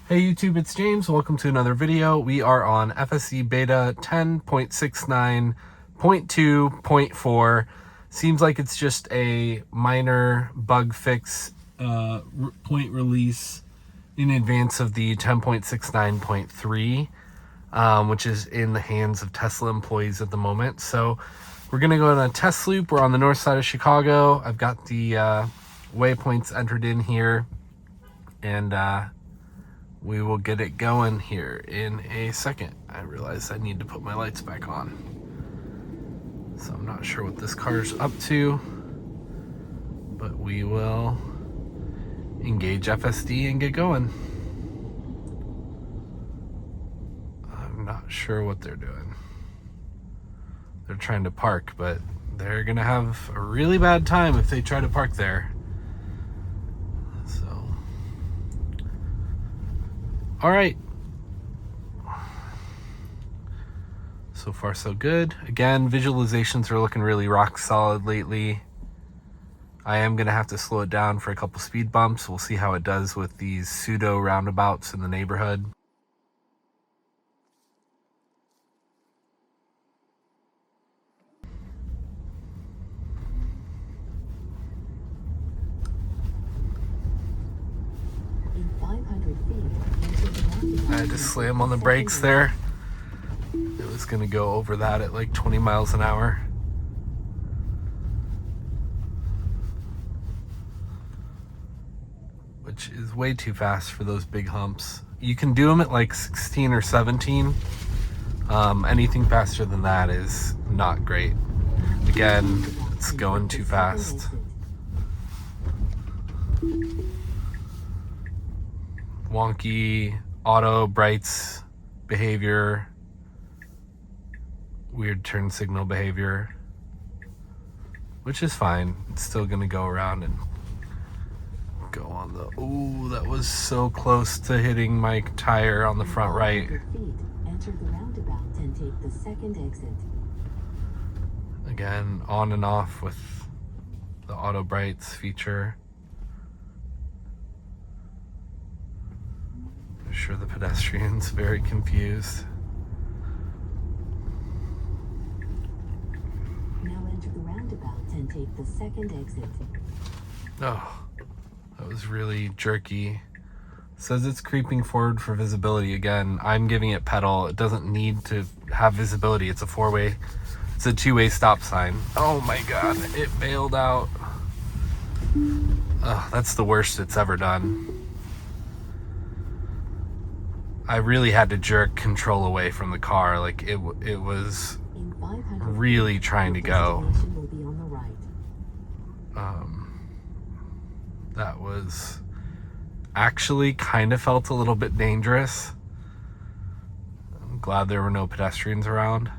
Hey YouTube, it's James. Welcome to another video. We are on FSD Beta 10.69.2.4. Seems like it's just a minor bug fix point release in advance of the 10.69.3, which is in the hands of Tesla employees at the moment. So we're going to go on a test loop. We're on the north side of Chicago. I've got the waypoints entered in here, and we will get it going here in a second. I realize I need to put my lights back on. So I'm not sure what this car's up to, but we will engage FSD and get going. I'm not sure what they're doing. They're trying to park, but they're gonna have a really bad time if they try to park there. All right. So far, so good. Again, visualizations are looking really rock solid lately. I am going to have to slow it down for a couple speed bumps. We'll see how it does with these pseudo roundabouts in the neighborhood. I had to slam on the brakes there. It was going to go over that at like 20 miles an hour. Which is way too fast for those big humps. You can do them at like 16 or 17. Anything faster than that is not great. Again, it's going too fast. Wonky auto brights behavior, weird turn signal behavior, which is fine. It's still gonna go around and go on the, ooh, that was so close to hitting my tire on the front right. Enter the roundabout and take the second exit. Again, on and off with the auto brights feature. I'm sure the pedestrian's very confused. Now enter the roundabout and take the second exit. Oh, that was really jerky. It says it's creeping forward for visibility. Again, I'm giving it pedal. It doesn't need to have visibility. It's a four-way, it's a two-way stop sign. Oh my God, it bailed out. Oh, that's the worst it's ever done. I really had to jerk control away from the car. Like it was really trying to go. That was actually kind of felt a little bit dangerous. I'm glad there were no pedestrians around.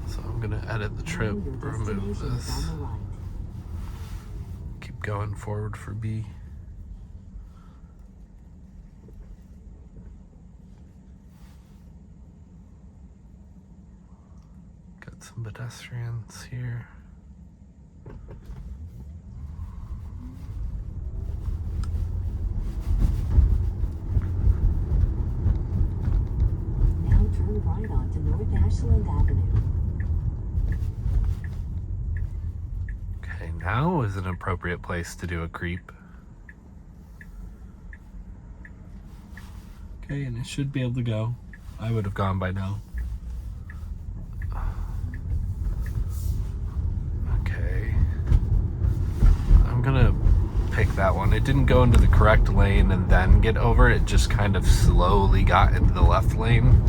So I'm gonna edit the trip, remove this. Keep going forward for B. Got some pedestrians here. Now turn right onto North Ashland Avenue. Okay, now is an appropriate place to do a creep. Okay, and it should be able to go. I would have gone by now. Okay. I'm gonna pick that one. It didn't go into the correct lane and then get over. It just kind of slowly got into the left lane.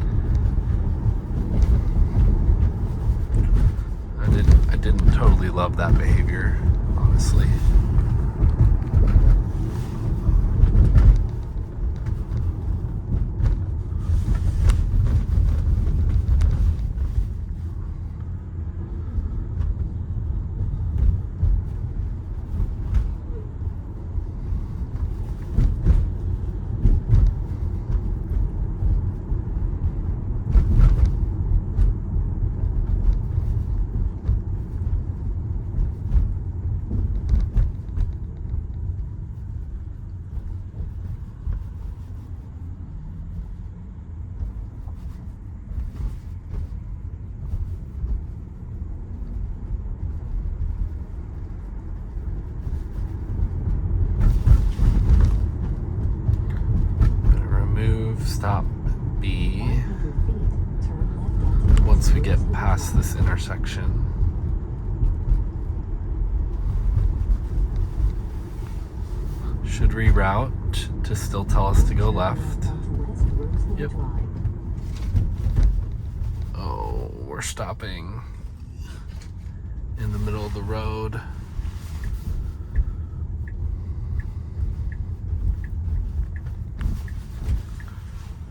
I didn't totally love that behavior, honestly. stop be 100 feet, turn left onto once we West get Rosewood past Drive. this intersection. Should reroute to still tell us to go left. Onto West Rosewood Yep. Drive. Oh, we're stopping in the middle of the road.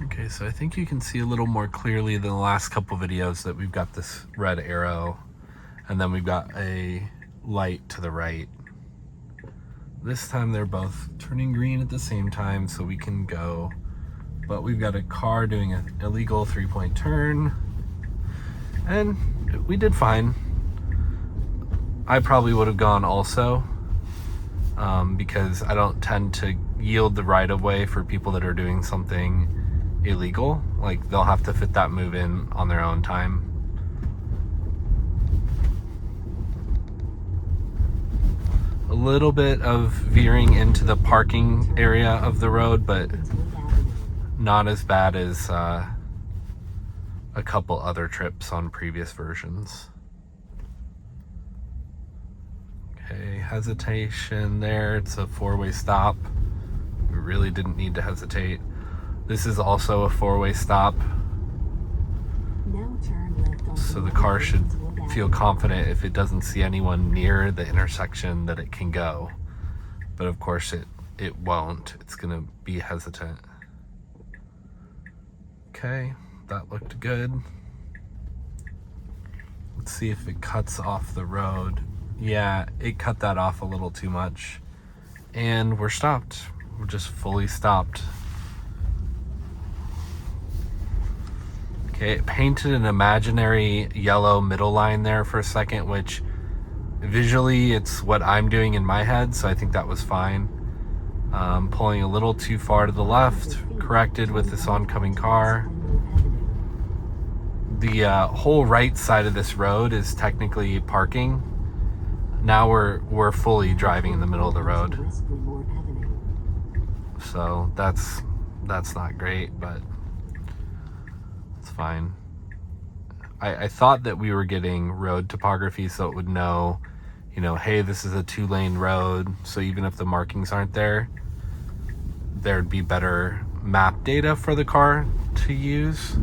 Okay, so I think you can see a little more clearly than the last couple videos that we've got this red arrow and then we've got a light to the right. This time they're both turning green at the same time so we can go, but we've got a car doing an illegal 3-point turn and we did fine. I probably would have gone also because I don't tend to yield the right of way for people that are doing something illegal. Like, they'll have to fit that move in on their own time. A little bit of veering into the parking area of the road, but Ravenswood Avenue. not as bad as a couple other trips on previous versions. Okay, hesitation there. It's a 4-way stop. We really didn't need to hesitate. This is also a 4-way stop, Now turn left onto so the West car should Ravenswood feel Avenue. confident if it doesn't see anyone near the intersection that it can go. But of course it won't. It's gonna be hesitant. Okay, that looked good. Let's see if it cuts off the road. Yeah, it cut that off a little too much. And we're stopped. We're just fully stopped. Okay, it painted an imaginary yellow middle line there for a second, which visually it's what I'm doing in my head, so I think that was fine. Pulling a little too far to the left, corrected with this oncoming car. The whole right side of this road is technically parking. Now we're fully driving in the middle of the road, so that's not great, but it's fine. I thought that we were getting road topography so it would know, hey, this is a 2-lane road, so even if the markings aren't there, there'd be better map data for the car to use.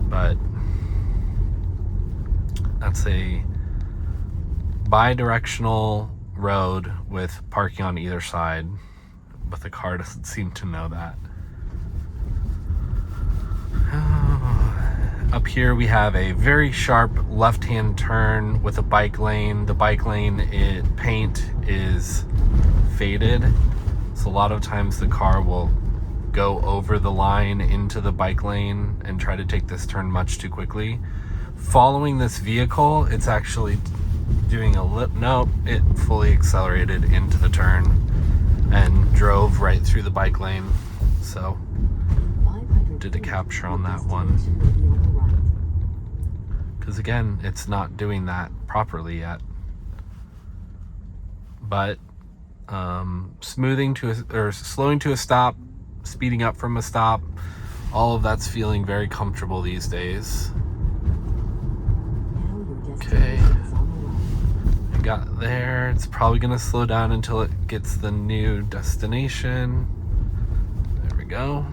But that's a bi-directional road with parking on either side, but the car doesn't seem to know that. Up here we have a very sharp left-hand turn with a bike lane. The bike lane paint is faded, so a lot of times the car will go over the line into the bike lane and try to take this turn much too quickly. Following this vehicle, it's actually doing nope, it fully accelerated into the turn and drove right through the bike lane. So did a capture on that one, because again, it's not doing that properly yet. But slowing to a stop, speeding up from a stop, all of that's feeling very comfortable these days. Okay, I got there. It's probably gonna slow down until it gets the new destination. There we go.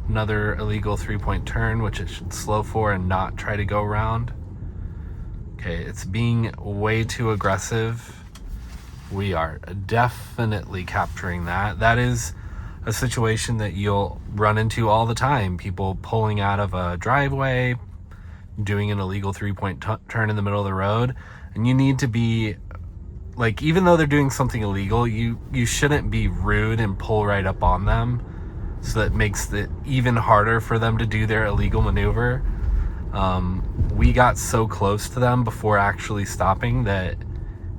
Another illegal 3-point turn, which it should slow for and not try to go around. Okay, it's being way too aggressive. We are definitely capturing that. That is a situation that you'll run into all the time. People pulling out of a driveway, doing an illegal 3-point turn in the middle of the road. And you need to be, like, even though they're doing something illegal, you shouldn't be rude and pull right up on them. So that makes it even harder for them to do their illegal maneuver. We got so close to them before actually stopping that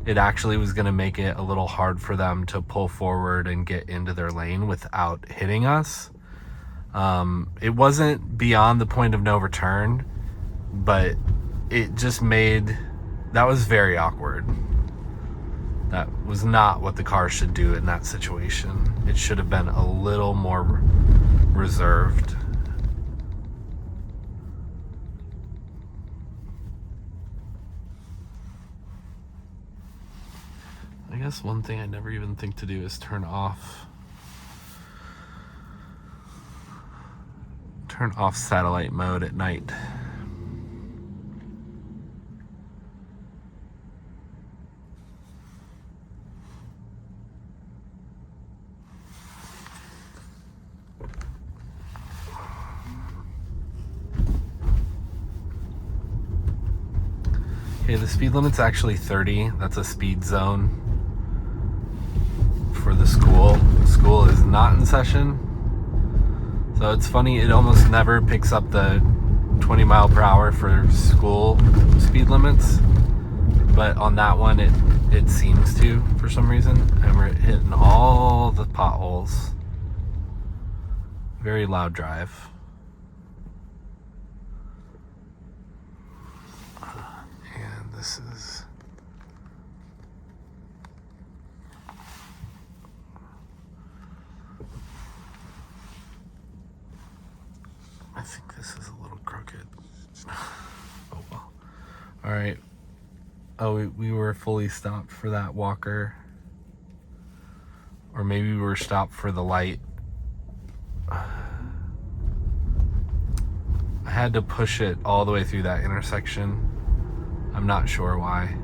it actually was going to make it a little hard for them to pull forward and get into their lane without hitting us. It wasn't beyond the point of no return, but it just that was very awkward. That was not what the car should do in that situation. It should have been a little more reserved. I guess one thing I never even think to do is turn off satellite mode at night. Okay, the speed limit's actually 30. That's a speed zone for the school. The school is not in session. So it's funny, it almost never picks up the 20 mile per hour for school speed limits. But on that one, it seems to for some reason. And we're hitting all the potholes. Very loud drive. And this is... I think this is a little crooked. Oh well. All right. Oh, we were fully stopped for that walker. Or maybe we were stopped for the light. I had to push it all the way through that intersection. I'm not sure why.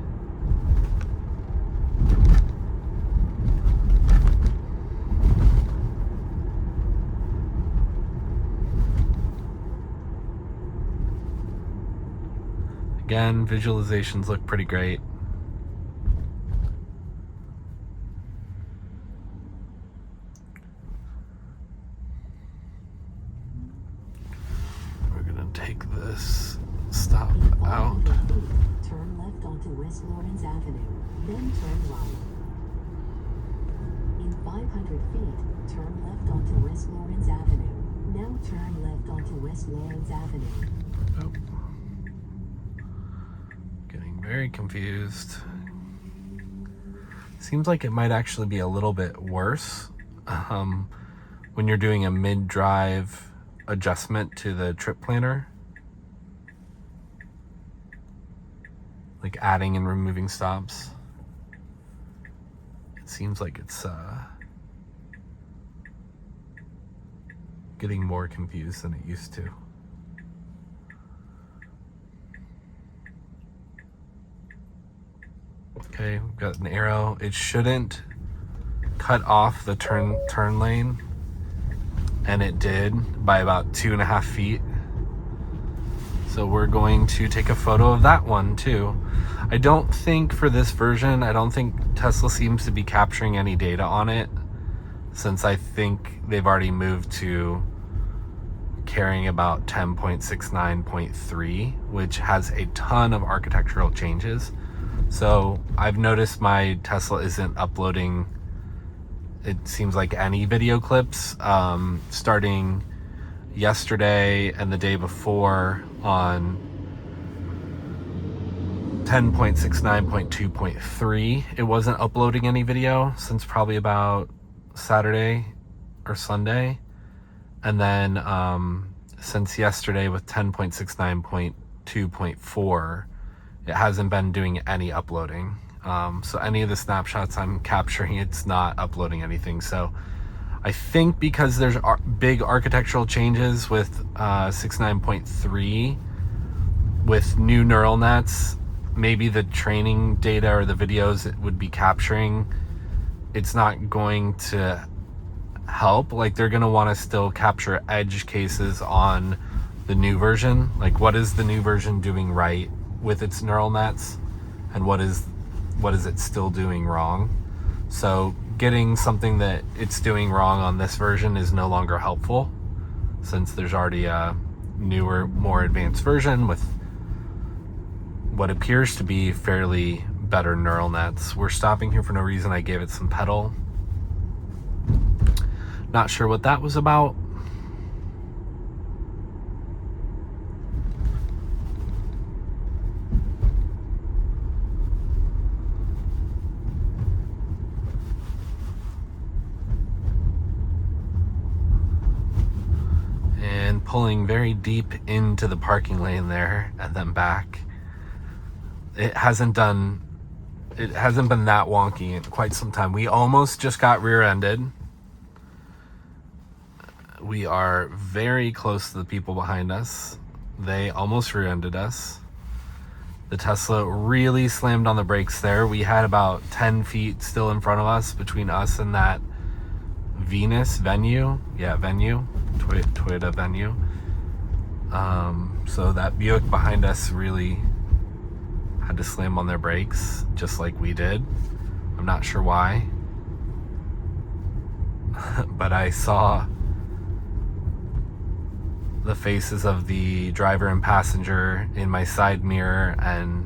Again, visualizations look pretty great. We're gonna take this stop out. Turn left onto West Lawrence Avenue, then turn right. In 500 feet, turn left onto West Lawrence Avenue. Now turn left onto West Lawrence Avenue. Oh. Getting very confused. Seems like it might actually be a little bit worse when you're doing a mid-drive adjustment to the trip planner. Like adding and removing stops. It seems like it's getting more confused than it used to. Okay, we've got an arrow. It shouldn't cut off the turn lane, and it did by about 2.5 feet. So we're going to take a photo of that one too. I don't think for this version, I don't think Tesla seems to be capturing any data on it, since I think they've already moved to carrying about 10.69.3, which has a ton of architectural changes. So I've noticed my Tesla isn't uploading, it seems like, any video clips starting yesterday and the day before on 10.69.2.3. It wasn't uploading any video since probably about Saturday or Sunday. And then since yesterday with 10.69.2.4, it hasn't been doing any uploading. So any of the snapshots I'm capturing, it's not uploading anything. So I think because there's big architectural changes with 6.9.3 with new neural nets, maybe the training data or the videos it would be capturing, it's not going to help. Like, they're going to want to still capture edge cases on the new version. Like, what is the new version doing right with its neural nets, and what is it still doing wrong? So getting something that it's doing wrong on this version is no longer helpful, since there's already a newer, more advanced version with what appears to be fairly better neural nets. We're stopping here for no reason. I gave it some pedal. Not sure what that was about. pulling very deep into the parking lane there and then back. It hasn't been that wonky in quite some time. We almost just got rear-ended. We are very close to the people behind us. They almost rear-ended us. The Tesla really slammed on the brakes there. We had about 10 feet still in front of us between us and that venue. Toyota venue. So that Buick behind us really had to slam on their brakes, just like we did. I'm not sure why. But I saw the faces of the driver and passenger in my side mirror, and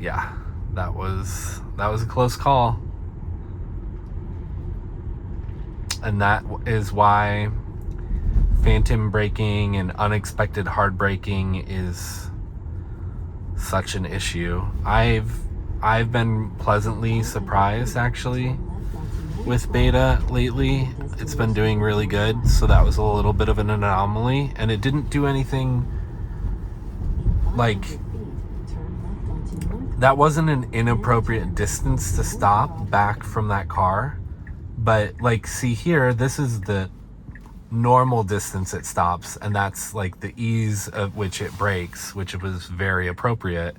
yeah, that was a close call. And that is why phantom braking and unexpected hard braking is such an issue. I've been pleasantly surprised actually with Beta lately. It's been doing really good, so that was a little bit of an anomaly, and it didn't do anything like that. Wasn't an inappropriate distance to stop back from that car, but like, see here, this is the normal distance it stops, and that's like the ease of which it brakes, which was very appropriate.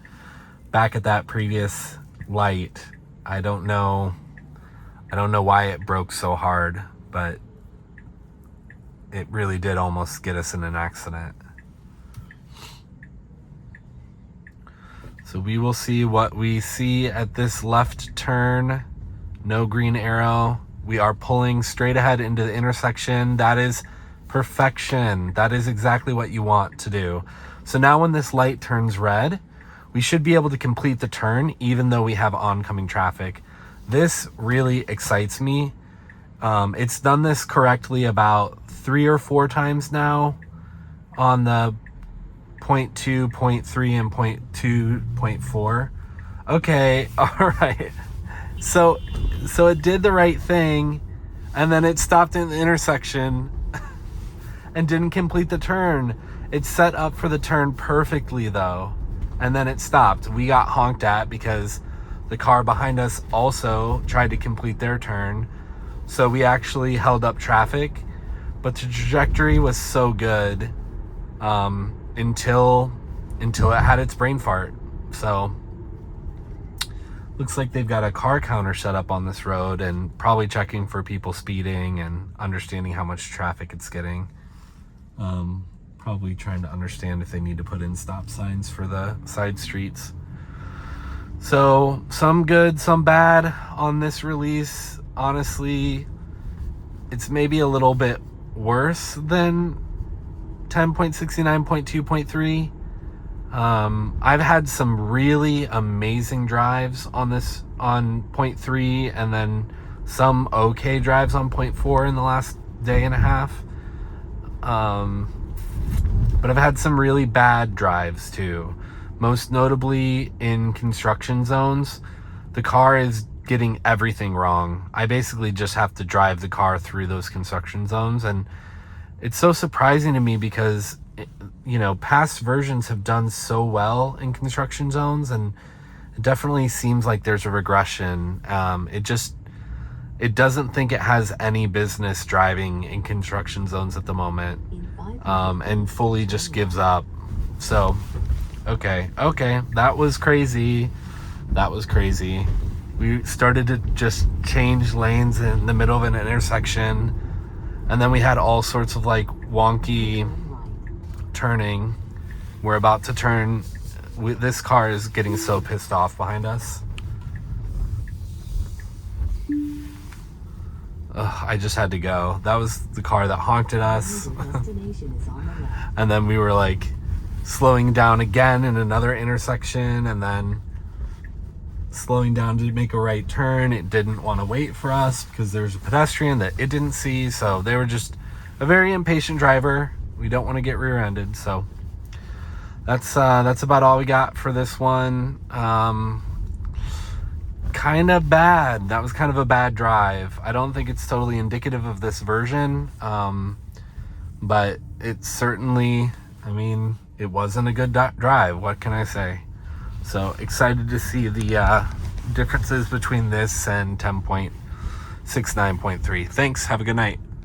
Back at that previous light, I don't know why it broke so hard, but it really did almost get us in an accident. So we will see what we see at this left turn. No green arrow. We are pulling straight ahead into the intersection. That is perfection. That is exactly what you want to do. So now when this light turns red, we should be able to complete the turn even though we have oncoming traffic. This really excites me. It's done this correctly about 3 or 4 times now on the 0.2, 0.3, and 0.2, 0.4. Okay, all right. So it did the right thing, and then it stopped in the intersection and didn't complete the turn. It set up for the turn perfectly though, and then it stopped. We got honked at because the car behind us also tried to complete their turn. So we actually held up traffic, but the trajectory was so good until it had its brain fart. So looks like they've got a car counter set up on this road and probably checking for people speeding and understanding how much traffic it's getting. Probably trying to understand if they need to put in stop signs for the side streets. So some good, some bad on this release. Honestly, it's maybe a little bit worse than 10.69.2.3. I've had some really amazing drives on 0.3, and then some okay drives on 0.4 in the last day and a half. But I've had some really bad drives too. Most notably in construction zones. The car is getting everything wrong. I basically just have to drive the car through those construction zones, and it's so surprising to me because past versions have done so well in construction zones, and it definitely seems like there's a regression. It doesn't think it has any business driving in construction zones at the moment, and fully just gives up. So okay, that was crazy. We started to just change lanes in the middle of an intersection, and then we had all sorts of like wonky turning. We're about to turn. This car is getting so pissed off behind us. I just had to go. That was the car that honked at us. And then we were like slowing down again in another intersection, and then slowing down to make a right turn. It didn't want to wait for us because there's a pedestrian that it didn't see. So they were just a very impatient driver. We don't want to get rear-ended. So that's about all we got for this one. Kind of bad. That was kind of a bad drive. I don't think it's totally indicative of this version. but it's certainly, I mean, it wasn't a good drive. What can I say? So excited to see the differences between this and 10.69.3. Thanks. Have a good night.